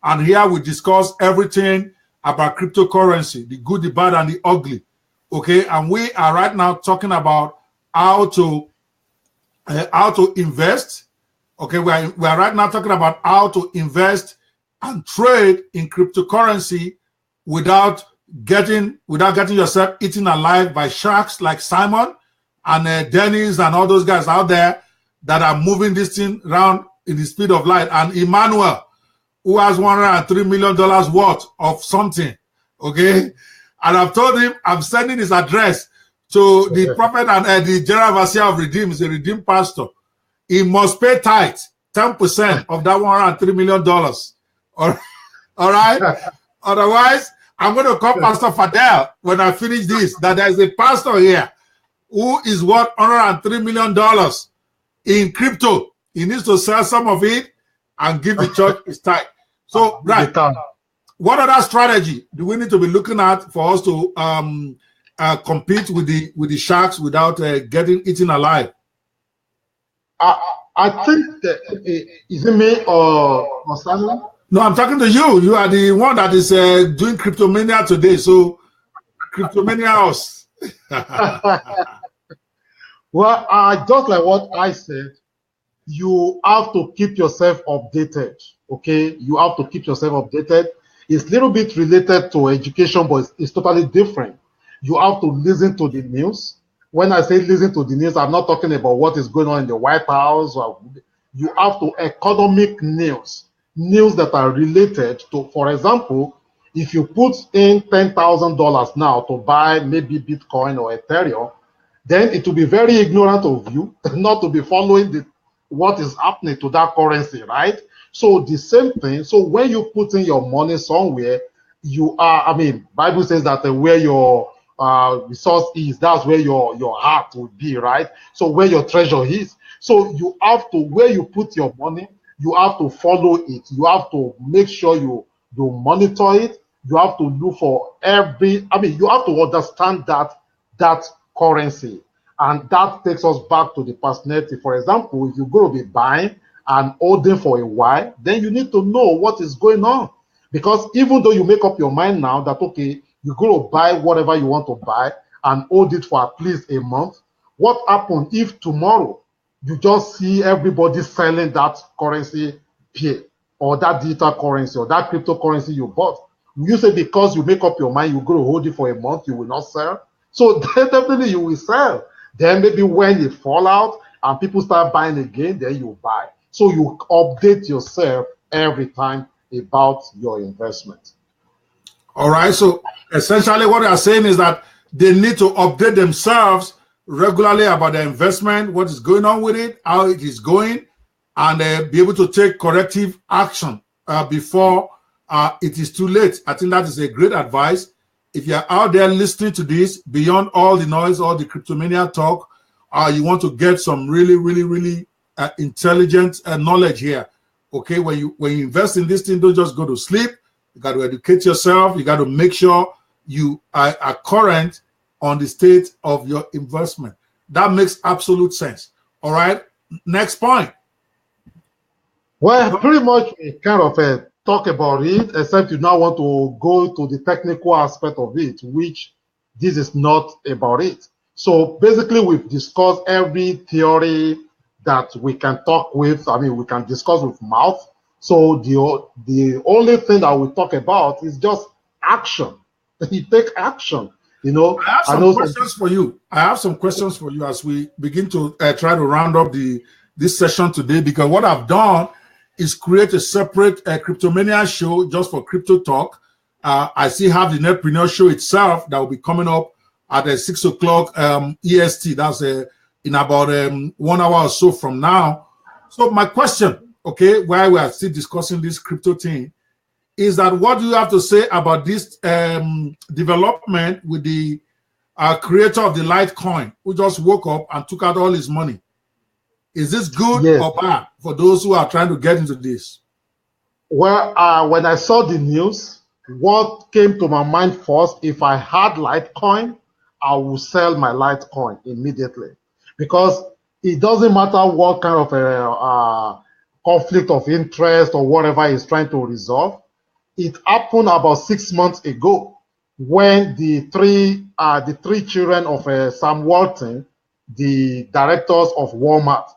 Speaker 1: And here we discuss everything about cryptocurrency, the good, the bad, and the ugly. Okay, and we are right now talking about how to invest, Okay, we are right now talking about how to invest and trade in cryptocurrency without getting yourself eaten alive by sharks like Simon and Dennis and all those guys out there that are moving this thing around in the speed of light, and Emmanuel, who has $103 million worth of something. Okay, and I've told him I'm sending his address to the prophet and the general overseer of Redeem. He's a Redeemed pastor. He must pay tithe, 10% of that $103 million. All right. Otherwise, I'm going to call Pastor Fadel when I finish this, that there's a pastor here who is worth $103 million in crypto. He needs to sell some of it and give the church his tithe. So, right. What other strategy do we need to be looking at for us to compete with the sharks without getting eaten alive?
Speaker 2: I think that, is it me or Samuel?
Speaker 1: No, I'm talking to you. You are the one that is doing Cryptomania today. So, Cryptomania house.
Speaker 2: Well, just like what I said, you have to keep yourself updated. Okay, you have to keep yourself updated. It's a little bit related to education, but it's totally different. You have to listen to the news. When I say listen to the news, I'm not talking about what is going on in the White House. You have to economic news that are related to, for example, if you put in $10,000 now to buy maybe Bitcoin or Ethereum, then it will be very ignorant of you not to be following what is happening to that currency, right? So the same thing. So when you put in your money somewhere, you are, I mean, Bible says that where your resource is, that's where your heart will be, right? So where your treasure is. So you have to, where you put your money, you have to follow it. You have to make sure you monitor it. You have to look for you have to understand that currency. And that takes us back to the personality. For example, if you're going to be buying and holding for a while, then you need to know what is going on. Because even though you make up your mind now that, okay, you're going to buy whatever you want to buy and hold it for at least a month, what happens if tomorrow you just see everybody selling that currency pair or that digital currency or that cryptocurrency you bought? You say because you make up your mind you're going to hold it for a month, you will not sell? So definitely you will sell. Then maybe when it fall out and people start buying again, then you buy. So you update yourself every time about your investment.
Speaker 1: All right. So essentially what they are saying is that they need to update themselves regularly about their investment, what is going on with it, how it is going, and be able to take corrective action before it is too late. I think that is a great advice. If you're out there listening to this, beyond all the noise, all the Cryptomania talk, you want to get some really, really, really intelligent knowledge here. Okay, when you invest in this thing, don't just go to sleep. You got to educate yourself. You got to make sure you are current on the state of your investment. That makes absolute sense. All right, next point.
Speaker 2: Well, pretty much we kind of talk about it, except you now want to go to the technical aspect of it, which this is not about it. So basically, we've discussed every theory that we can talk with. I mean, we can discuss with mouth. So the only thing that we talk about is just action. You take action. You know,
Speaker 1: I have some questions for you. I have some questions for you as we begin to try to round up this session today, because what I've done is create a separate Cryptomania show just for crypto talk. I still have the Netpreneur show itself that will be coming up at 6 o'clock EST. That's in about 1 hour or so from now. So my question, okay, while we are still discussing this crypto thing, is that what do you have to say about this development with the creator of the Litecoin, who just woke up and took out all his money? Is this good or bad for those who are trying to get into this?
Speaker 2: Well, when I saw the news, what came to my mind first, if I had Litecoin, I will sell my Litecoin immediately. Because it doesn't matter what kind of a conflict of interest or whatever he's trying to resolve. It happened about 6 months ago when the three children of Sam Walton, the directors of Walmart,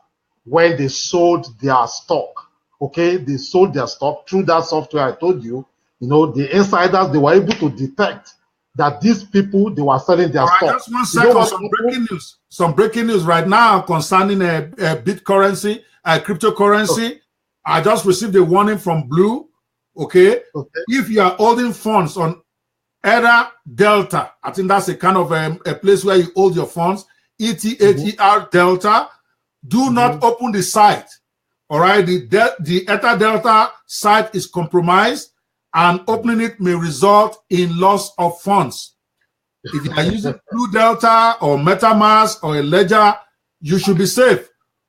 Speaker 2: when they sold their stock. Okay, they sold their stock through that software I told you. You know, the insiders, they were able to detect that these people, they were selling their
Speaker 1: All right,
Speaker 2: stock.
Speaker 1: just 1 second. Some breaking news. Some breaking news right now concerning a Bitcoin, cryptocurrency.
Speaker 2: Okay.
Speaker 1: I just received a warning from Blue. Okay, if you are holding funds on Ether Delta, I think that's a kind of a place where you hold your funds. ETHER Delta. Do not open the site. All right, the Ether Delta site is compromised, and opening it may result in loss of funds. If you are using Blue Delta or MetaMask or a Ledger, you should be safe.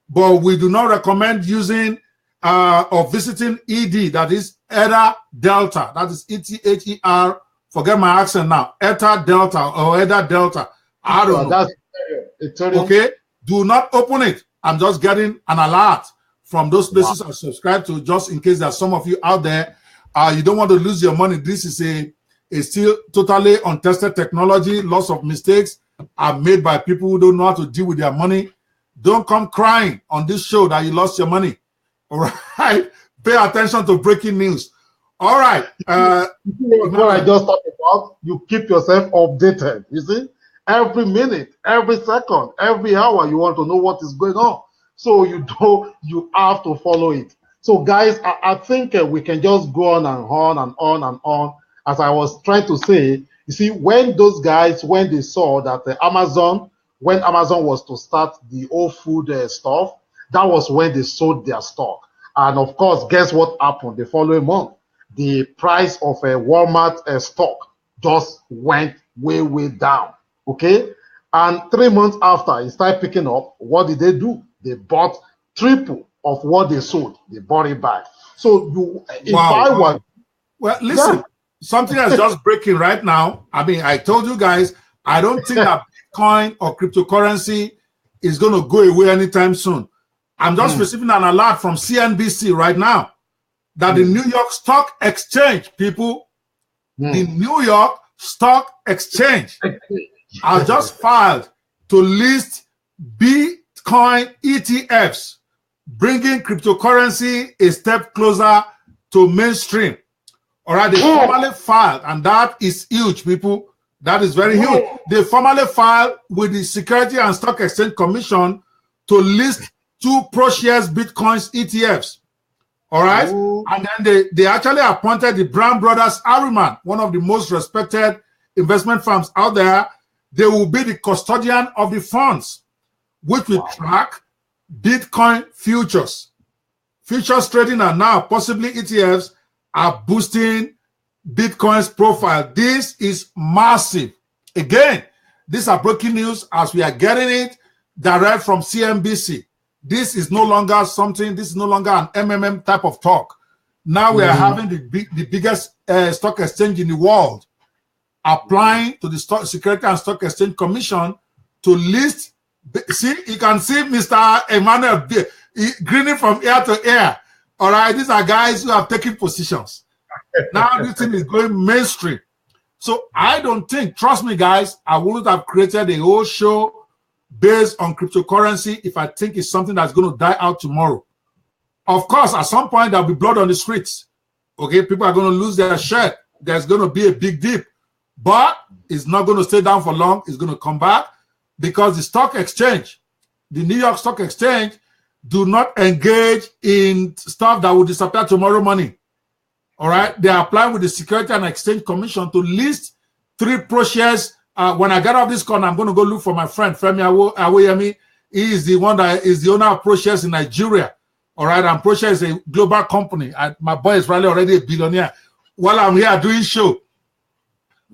Speaker 1: But we do not recommend using or visiting ED, that is Ether Delta. That is ETHER. Forget my accent now. Ether Delta or Ether Delta. I don't know. That's okay. Do not open it. I'm just getting an alert from those places I subscribe to, just in case there's some of you out there. You don't want to lose your money. This is a still totally untested technology. Lots of mistakes are made by people who don't know how to deal with their money. Don't come crying on this show that you lost your money. All right. Pay attention to breaking news. All right.
Speaker 2: What I just talked about, you keep yourself updated. You see, every minute, every second, every hour, you want to know what is going on. So you have to follow it. So guys, I think we can just go on and on and on and on. As I was trying to say, you see, when those guys, when they saw that when Amazon was to start the whole food stuff, that was when they sold their stock. And of course, guess what happened the following month? The price of a Walmart stock just went way, way down. Okay? And 3 months after it started picking up, what did they do? They bought triple of what they sold. They bought it back. So
Speaker 1: well, listen, something that's just breaking right now. I mean, I told you guys, I don't think that Bitcoin or cryptocurrency is going to go away anytime soon. I'm just receiving an alert from CNBC right now that the New York Stock Exchange, people, the New York Stock Exchange has just filed to list Bitcoin ETFs, bringing cryptocurrency a step closer to mainstream. All right, they formally filed, and that is huge, people. That is very huge. They formally filed with the Security and Stock Exchange Commission to list 2 ProShares Bitcoins ETFs. All right, and then they actually appointed the Brown Brothers Harriman, one of the most respected investment firms out there. They will be the custodian of the funds, which will track Bitcoin futures. Futures trading and now possibly ETFs are boosting Bitcoin's profile. This is massive. Again, these are breaking news as we are getting it direct from CNBC. This is no longer something, this is no longer an MMM type of talk. Now we are having the biggest stock exchange in the world applying to the Security and Stock Exchange Commission to list. See, you can see Mr. Emmanuel grinning from ear to ear. All right, these are guys who have taken positions. Now this thing is going mainstream. So I don't think, trust me guys, I wouldn't have created a whole show based on cryptocurrency if I think it's something that's going to die out tomorrow. Of course, at some point there'll be blood on the streets. Okay, people are going to lose their shirt. There's going to be a big dip, but it's not going to stay down for long. It's going to come back because the stock exchange, the New York Stock Exchange, do not engage in stuff that will disappear tomorrow morning. All right, they apply with the Security and Exchange Commission to list 3 ProShares. When I get off this call, I'm going to go look for my friend Femi Awoyemi. He is the one that is the owner of ProShares in Nigeria. All right, and ProShares is a global company. My boy is really already a billionaire. While I'm here doing show,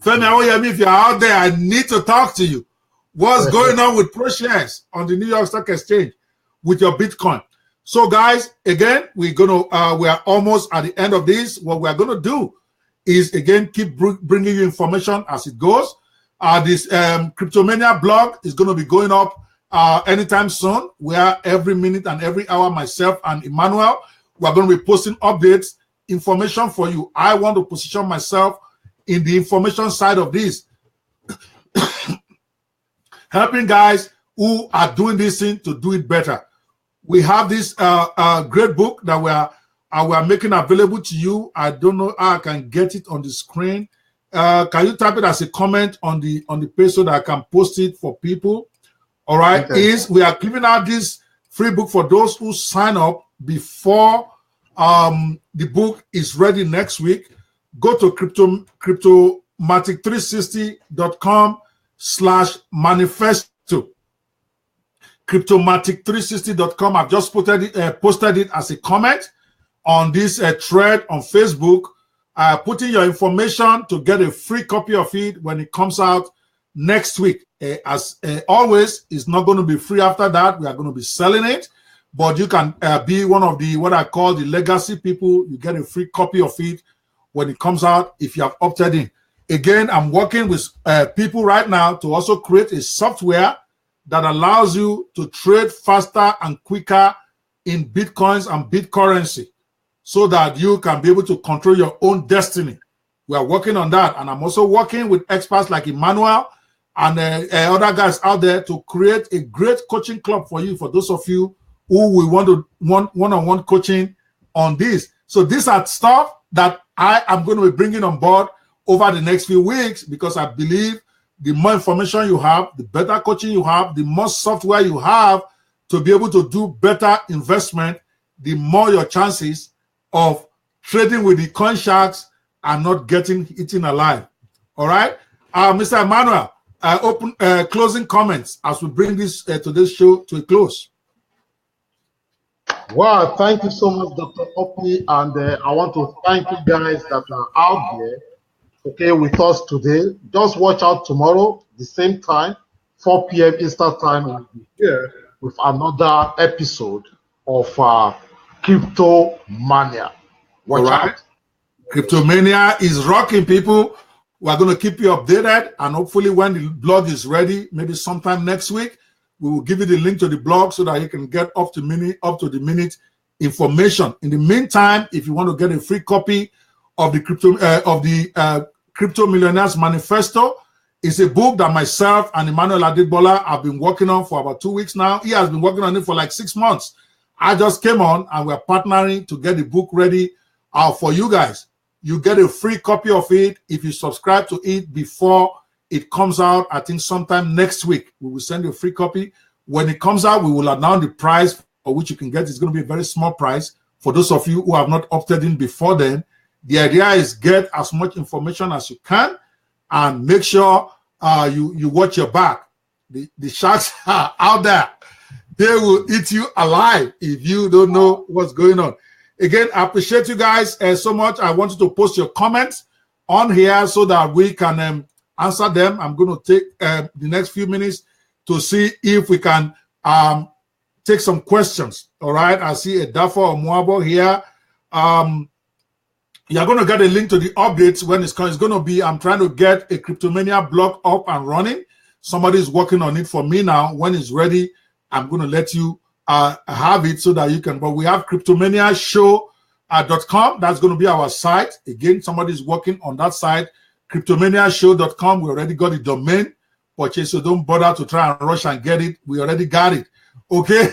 Speaker 1: Femi Awoyemi, if you're out there, I need to talk to you. What's going on with ProShares on the New York Stock Exchange with your Bitcoin? So, guys, again, we are almost at the end of this. What we're gonna do is again keep bringing you information as it goes. This Cryptomania blog is going to be going up anytime soon, where every minute and every hour, myself and Emmanuel, we're going to be posting updates, information for you. I want to position myself in the information side of this, helping guys who are doing this thing to do it better. we have this great book that we are making available to you. I don't know how I can get it on the screen. Can you type it as a comment on the page so that I can post it for people? All right. Okay. We are giving out this free book for those who sign up before the book is ready next week. Go to cryptomatic360.com/manifesto. Cryptomatic360.com. I've just posted it as a comment on this thread on Facebook. Put in your information to get a free copy of it when it comes out next week. As always, it's not going to be free after that. We are going to be selling it, but you can be one of the what I call the legacy people. You get a free copy of it when it comes out if you have opted in. Again, I'm working with people right now to also create a software that allows you to trade faster and quicker in Bitcoins and Bitcurrency so that you can be able to control your own destiny. We are working on that. And I'm also working with experts like Emmanuel and other guys out there to create a great coaching club for you, for those of you who will want one-on-one coaching on this. So these are stuff that I am going to be bringing on board over the next few weeks, because I believe the more information you have, the better coaching you have, the more software you have to be able to do better investment, the more your chances of trading with the coin sharks are not getting eaten alive. All right, Mr. Emmanuel, closing comments as we bring this today's show to a close.
Speaker 2: Well, thank you so much, Dr. Opie, and I want to thank you guys that are out there, okay, with us today. Just watch out tomorrow, the same time, 4 p.m. Eastern Time, we'll be here with another episode of Cryptomania. Watch out.
Speaker 1: Cryptomania is rocking, people. We're going to keep you updated, and hopefully when the blog is ready, maybe sometime next week, we will give you the link to the blog so that you can get up to the minute information. In the meantime, if you want to get a free copy of the Crypto Millionaires Manifesto, it's a book that myself and Emmanuel Adebola have been working on for about 2 weeks now. He has been working on it for like 6 months. I just came on and we're partnering to get the book ready for you guys. You get a free copy of it if you subscribe to it before it comes out. I think sometime next week we will send you a free copy. When it comes out, we will announce the price for which you can get. It's going to be a very small price for those of you who have not opted in before then. The idea is get as much information as you can and make sure you watch your back. The sharks are out there. They will eat you alive if you don't know what's going on. Again, I appreciate you guys so much. I want you to post your comments on here so that we can answer them. I'm going to take the next few minutes to see if we can take some questions. All right. I see a Dafo Omuabo here. You're going to get a link to the updates when it's going to be. I'm trying to get a Cryptomania blog up and running. Somebody's working on it for me now. When it's ready, I'm going to let you have it so that you can. But we have cryptomaniashow.com. That's going to be our site. Again, somebody's working on that site. Cryptomaniashow.com. We already got the domain purchase, so don't bother to try and rush and get it. We already got it. Okay.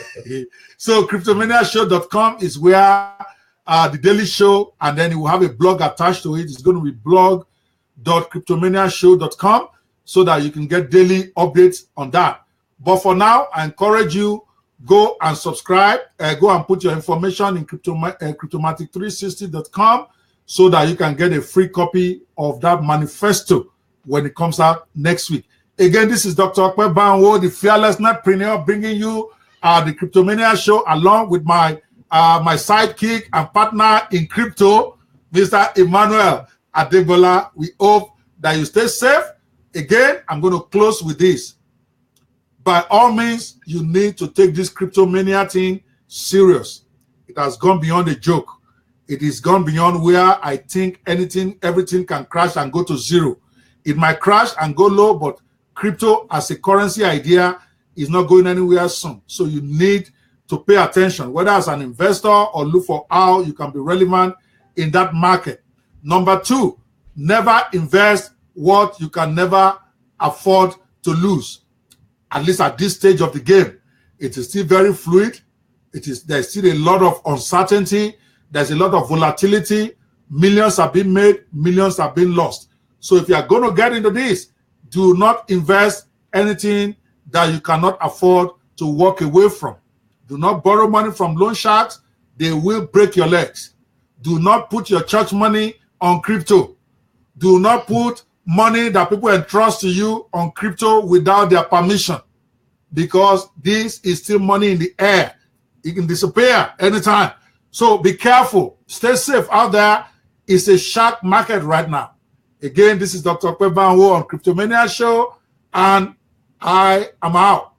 Speaker 1: So cryptomaniashow.com is where the daily show, and then it will have a blog attached to it. It's going to be blog.cryptomaniashow.com so that you can get daily updates on that. But for now, I encourage you, go and subscribe. Go and put your information in cryptomatic360.com so that you can get a free copy of that manifesto when it comes out next week. Again, this is Dr. Okwe Banwo, the fearless netpreneur, bringing you the Cryptomania show along with my sidekick and partner in crypto, Mr. Emmanuel Adebola. We hope that you stay safe. Again, I'm going to close with this. By all means, you need to take this Cryptomania thing serious. It has gone beyond a joke. It is gone beyond where I think everything can crash and go to zero. It might crash and go low, but crypto as a currency idea is not going anywhere soon. So you need to pay attention, whether as an investor or look for how you can be relevant in that market. Number two, never invest what you can never afford to lose. At least at this stage of the game, it is still very fluid. There's still a lot of uncertainty. There's a lot of volatility. Millions have been made, millions have been lost. So if you are going to get into this, do not invest anything that you cannot afford to walk away from. Do not borrow money from loan sharks. They will break your legs. Do not put your church money on crypto. Do not put money that people entrust to you on crypto without their permission, because this is still money in the air. It can disappear anytime. So be careful. Stay safe out there. It's a shark market right now. Again, this is Dr. Kwebanwo on Cryptomania Show, and I am out.